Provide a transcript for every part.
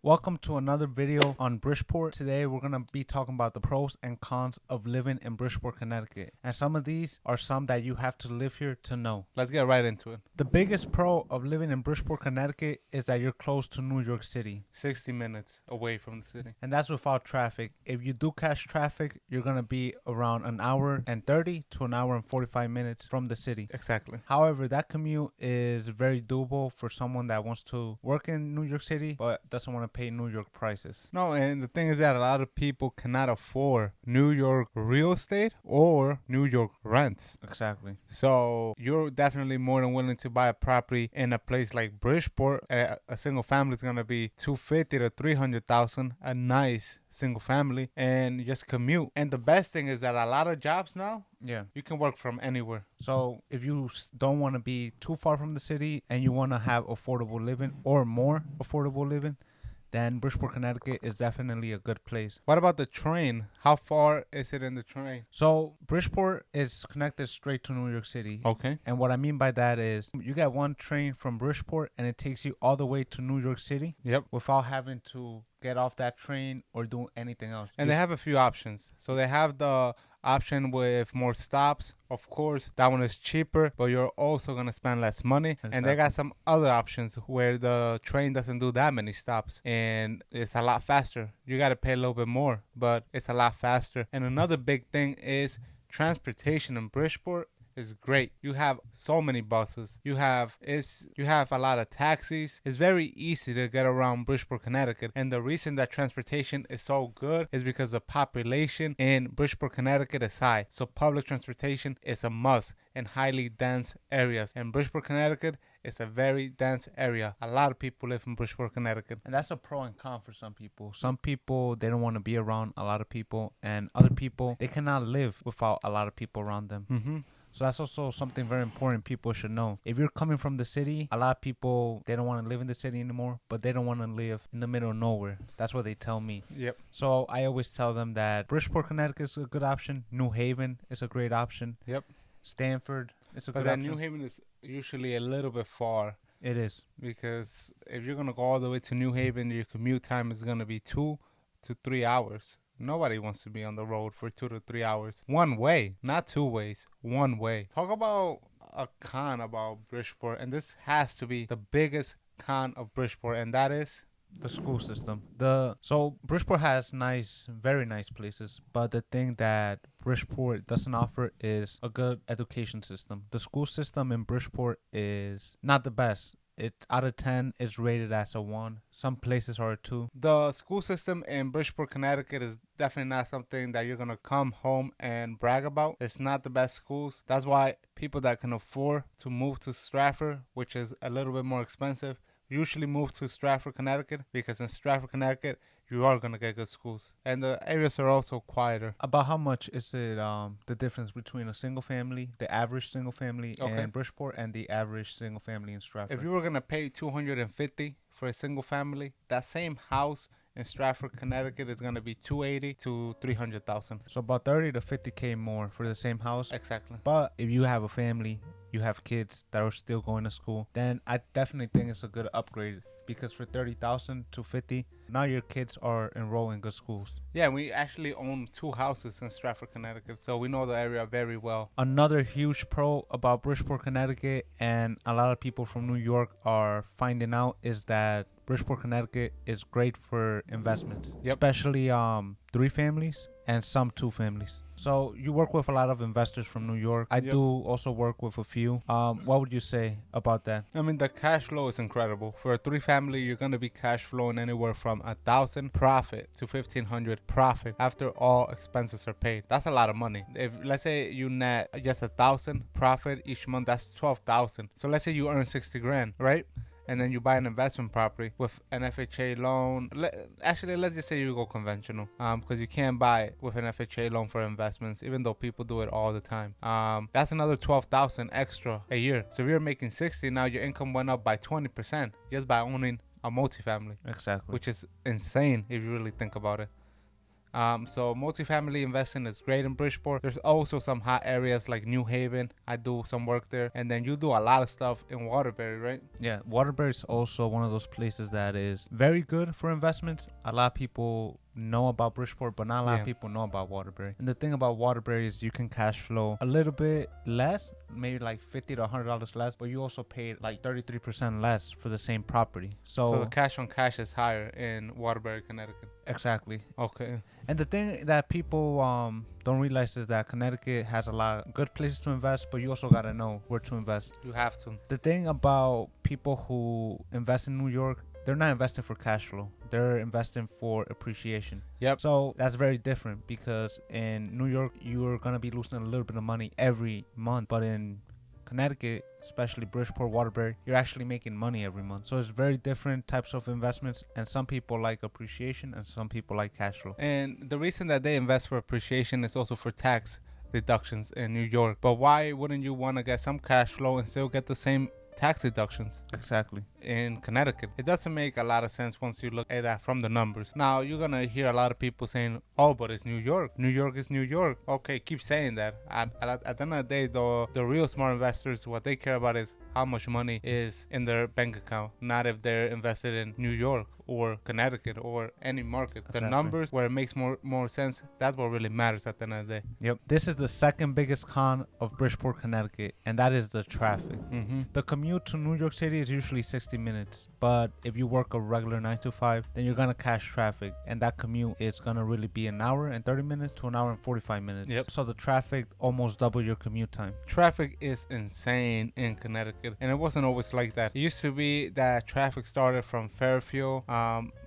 Welcome to another video on Bridgeport. Today we're going to be talking about the pros and cons of living in Bridgeport, Connecticut. And some of these are some that you have to live here to know. Let's get right into it. The biggest pro of living in Bridgeport, Connecticut is that you're close to New York City. 60 minutes away from the city. And that's without traffic. If you do catch traffic, you're going to be around an hour and 30 to an hour and 45 minutes from the city. Exactly. However, that commute is very doable for someone that wants to work in New York City but doesn't want to pay New York prices. No, and the thing is that a lot of people cannot afford New York real estate or New York rents. Exactly. So you're definitely more than willing to buy a property in a place like Bridgeport. A single family is gonna be $250,000 to $300,000. A nice single family, and just commute. And the best thing is that a lot of jobs now, you can work from anywhere. So if you don't want to be too far from the city and you want to have affordable living or more affordable living, then Bridgeport, Connecticut is definitely a good place. What about the train? How far is it in the train? So Bridgeport is connected straight to New York City. Okay. And what I mean by that is you get one train from Bridgeport and it takes you all the way to New York City. Yep. Without having to get off that train or do anything else. And they have a few options. So they have the option with more stops. Of course, that one is cheaper, but you're also going to spend less money. Exactly. And they got some other options where the train doesn't do that many stops and it's a lot faster. You got to pay a little bit more, but it's a lot faster. And another big thing is transportation in Bridgeport is great. You have so many buses. You have a lot of taxis. It's very easy to get around Bridgeport, Connecticut. And the reason that transportation is so good is because the population in Bridgeport, Connecticut is high. So public transportation is a must in highly dense areas. And Bridgeport, Connecticut is a very dense area. A lot of people live in Bridgeport, Connecticut. And that's a pro and con for some people. Some people, they don't want to be around a lot of people. And other people, they cannot live without a lot of people around them. Mm-hmm. So that's also something very important people should know. If you're coming from the city, a lot of people, they don't want to live in the city anymore, but they don't want to live in the middle of nowhere. That's what they tell me. Yep. So I always tell them that Bridgeport, Connecticut is a good option. New Haven is a great option. Yep. Stanford is a But good then option. New Haven is usually a little bit far. It is. Because if you're going to go all the way to New Haven, your commute time is going to be 2 to 3 hours. Nobody wants to be on the road for 2 to 3 hours. One way, not two ways, one way. Talk about a con about Bridgeport, and this has to be the biggest con of Bridgeport, and that is the school system. So Bridgeport has very nice places, but the thing that Bridgeport doesn't offer is a good education system. The school system in Bridgeport is not the best. It's out of 10 is rated as a 1. Some places are a 2. The school system in Bridgeport, Connecticut is definitely not something that you're going to come home and brag about. It's not the best schools. That's why people that can afford to move to Stratford, which is a little bit more expensive, usually move to Stratford, Connecticut, because in Stratford, Connecticut, you are going to get good schools. And the areas are also quieter. About how much is it the difference between a single family, the average single family in Bridgeport, and the average single family in Stratford? If you were going to pay $250 for a single family, that same house in Stratford, Connecticut is going to be $280,000 to $300,000. So about 30 to 50K more for the same house. Exactly. But if you have a family, you have kids that are still going to school, then I definitely think it's a good upgrade. Because for $30,000 to $50,000, now your kids are enrolled in good schools. Yeah, we actually own 2 houses in Stratford, Connecticut, so we know the area very well. Another huge pro about Bridgeport, Connecticut, and a lot of people from New York are finding out, is that Bridgeport, Connecticut is great for investments, especially 3 families and some 2 families. So you work with a lot of investors from New York. I do also work with a few. What would you say about that? I mean, the cash flow is incredible. For a 3 family, you're going to be cash flowing anywhere from $1,000 profit to $1,500 profit after all expenses are paid. That's a lot of money. If let's say you net just $1,000 profit each month, that's $12,000. So let's say you earn 60 grand, right? And then you buy an investment property with an FHA loan. Actually, let's just say you go conventional, because you can't buy it with an FHA loan for investments, even though people do it all the time. That's another $12,000 extra a year. So if you're making 60, now your income went up by 20% just by owning a multifamily. Exactly. Which is insane if you really think about it. So multifamily investing is great in Bridgeport. There's also some hot areas like New Haven. I do some work there. And then you do a lot of stuff in Waterbury, right? Yeah, Waterbury is also one of those places that is very good for investments. A lot of people know about Bridgeport, but not a lot of people know about Waterbury. And the thing about Waterbury is you can cash flow a little bit less, maybe like $50 to $100 less, but you also pay like 33% less for the same property. So the cash on cash is higher in Waterbury, Connecticut. Exactly. Okay. And the thing that people don't realize is that Connecticut has a lot of good places to invest, but you also got to know where to invest. You have to. The thing about people who invest in New York, they're not investing for cash flow. They're investing for appreciation. Yep. So that's very different because in New York, you're going to be losing a little bit of money every month. But in Connecticut, especially Bridgeport, Waterbury, you're actually making money every month. So it's very different types of investments. And some people like appreciation and some people like cash flow. And the reason that they invest for appreciation is also for tax deductions in New York. But why wouldn't you want to get some cash flow and still get the same tax deductions? Exactly. In Connecticut, it doesn't make a lot of sense once you look at that from the numbers. Now you're gonna hear a lot of people saying, oh, but it's New York. New York is New York. Okay, keep saying that. At the end of the day, the real smart investors, what they care about is how much money is in their bank account, not if they're invested in New York or Connecticut or any market. Exactly. The numbers where it makes more sense, that's what really matters at the end of the day. Yep. This is the second biggest con of Bridgeport, Connecticut, and that is the traffic. The commute to New York City is usually 60 minutes, but if you work a regular 9 to 5, then you're gonna catch traffic, and that commute is gonna really be an hour and 30 minutes to an hour and 45 minutes. Yep. So the traffic almost double your commute time. Traffic is insane in Connecticut, and it wasn't always like that. It used to be that traffic started from Fairfield.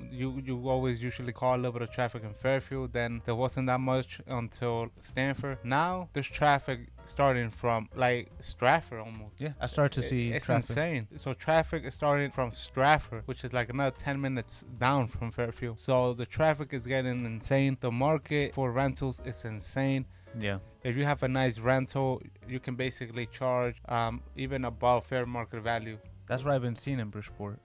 You always usually call a little bit of traffic in Fairfield, then there wasn't that much until Stanford. Now there's traffic starting from like Stratford almost. Yeah, I started to see it's traffic. Insane. So traffic is starting from Stratford, which is like another 10 minutes down from Fairfield. So the traffic is getting insane. The market for rentals is insane. Yeah. If you have a nice rental, you can basically charge even above fair market value. That's what I've been seeing in Bridgeport.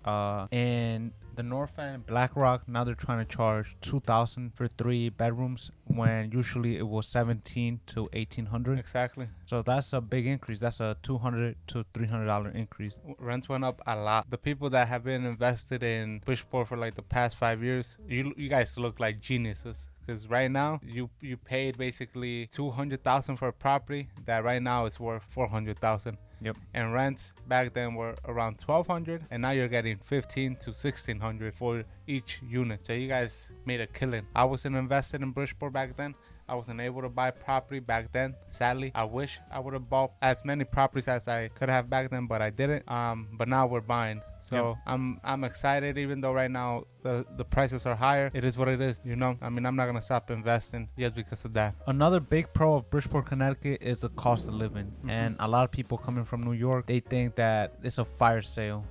In the North End, Black Rock, now they're trying to charge $2,000 for 3 bedrooms when usually it was $1,700 to $1,800. Exactly. So that's a big increase. That's a $200 to $300 increase. Rents went up a lot. The people that have been invested in Bridgeport for like the past 5 years, you guys look like geniuses. Because right now you paid basically $200,000 for a property that right now is worth $400,000. Yep. And rents back then were around $1,200, and now you're getting $1,500 to $1,600 for each unit. So you guys made a killing. I wasn't invested in Bridgeport back then. I wasn't able to buy property back then. Sadly, I wish I would have bought as many properties as I could have back then, but I didn't. But now we're buying. So yep. I'm excited, even though right now the prices are higher. It is what it is, you know. I mean, I'm not gonna stop investing just because of that. Another big pro of Bridgeport, Connecticut is the cost of living. And a lot of people coming from New York, they think that it's a fire sale.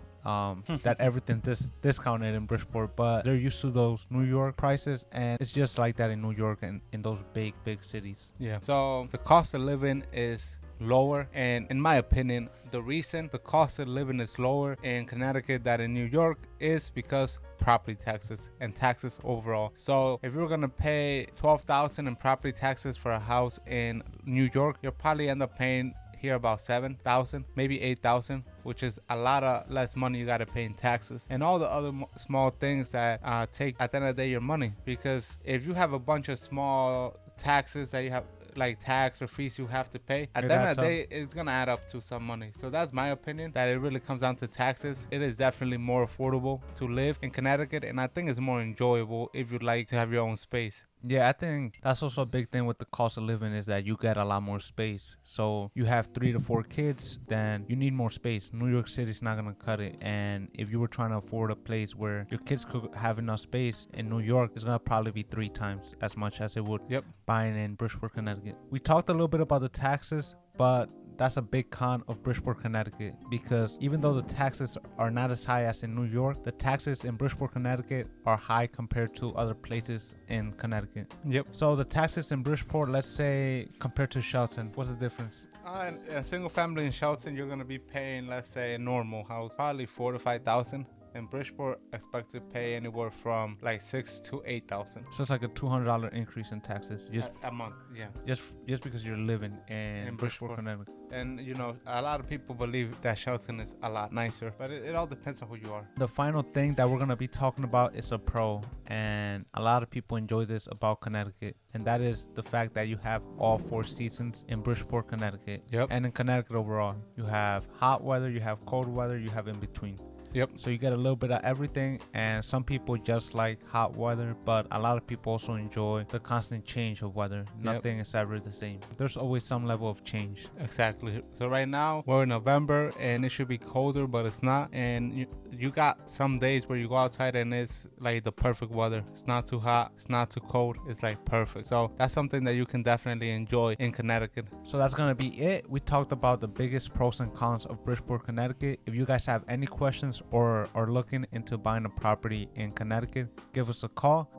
That everything discounted in Bridgeport, but they're used to those New York prices, and it's just like that in New York and in those big cities. Yeah. So the cost of living is lower, and in my opinion, the reason the cost of living is lower in Connecticut than in New York is because property taxes and taxes overall. So if you're gonna pay $12,000 in property taxes for a house in New York, you'll probably end up paying here about $7,000, maybe $8,000, which is a lot of less money you got to pay in taxes and all the other small things that take at the end of the day your money. Because if you have a bunch of small taxes that you have, like tax or fees you have to pay, at the end of the day it's gonna add up to some money. So that's my opinion, that it really comes down to taxes. It is definitely more affordable to live in Connecticut, and I think it's more enjoyable if you'd like to have your own space. Yeah, I think that's also a big thing with the cost of living is that you get a lot more space. So you have 3 to 4 kids, then you need more space. New York City's not gonna cut it. And if you were trying to afford a place where your kids could have enough space in New York, it's gonna probably be 3 times as much as it would buying in Bridgeport, Connecticut. We talked a little bit about the taxes, but that's a big con of Bridgeport, Connecticut, because even though the taxes are not as high as in New York, the taxes in Bridgeport, Connecticut are high compared to other places in Connecticut. Yep. So the taxes in Bridgeport, let's say compared to Shelton, what's the difference? In a single family in Shelton, you're going to be paying, let's say, a normal house, probably $4,000 to $5,000. In Bridgeport, expect to pay anywhere from like 6 to 8,000. So it's like a $200 increase in taxes just a month. Yeah. just because you're living in Bridgeport, Connecticut. And you know, a lot of people believe that Shelton is a lot nicer, but it all depends on who you are. The final thing that we're gonna be talking about is a pro, and a lot of people enjoy this about Connecticut, and that is the fact that you have all 4 seasons in Bridgeport, Connecticut. Yep. And in Connecticut overall, you have hot weather, you have cold weather, you have in between. Yep. So you get a little bit of everything, and some people just like hot weather, but a lot of people also enjoy the constant change of weather. Nothing is ever the same. There's always some level of change. Exactly. So right now we're in November and it should be colder, but it's not. And you got some days where you go outside and it's like the perfect weather. It's not too hot, it's not too cold, it's like perfect. So that's something that you can definitely enjoy in Connecticut. So that's gonna be it. We talked about the biggest pros and cons of Bridgeport, Connecticut. If you guys have any questions or are looking into buying a property in Connecticut, give us a call.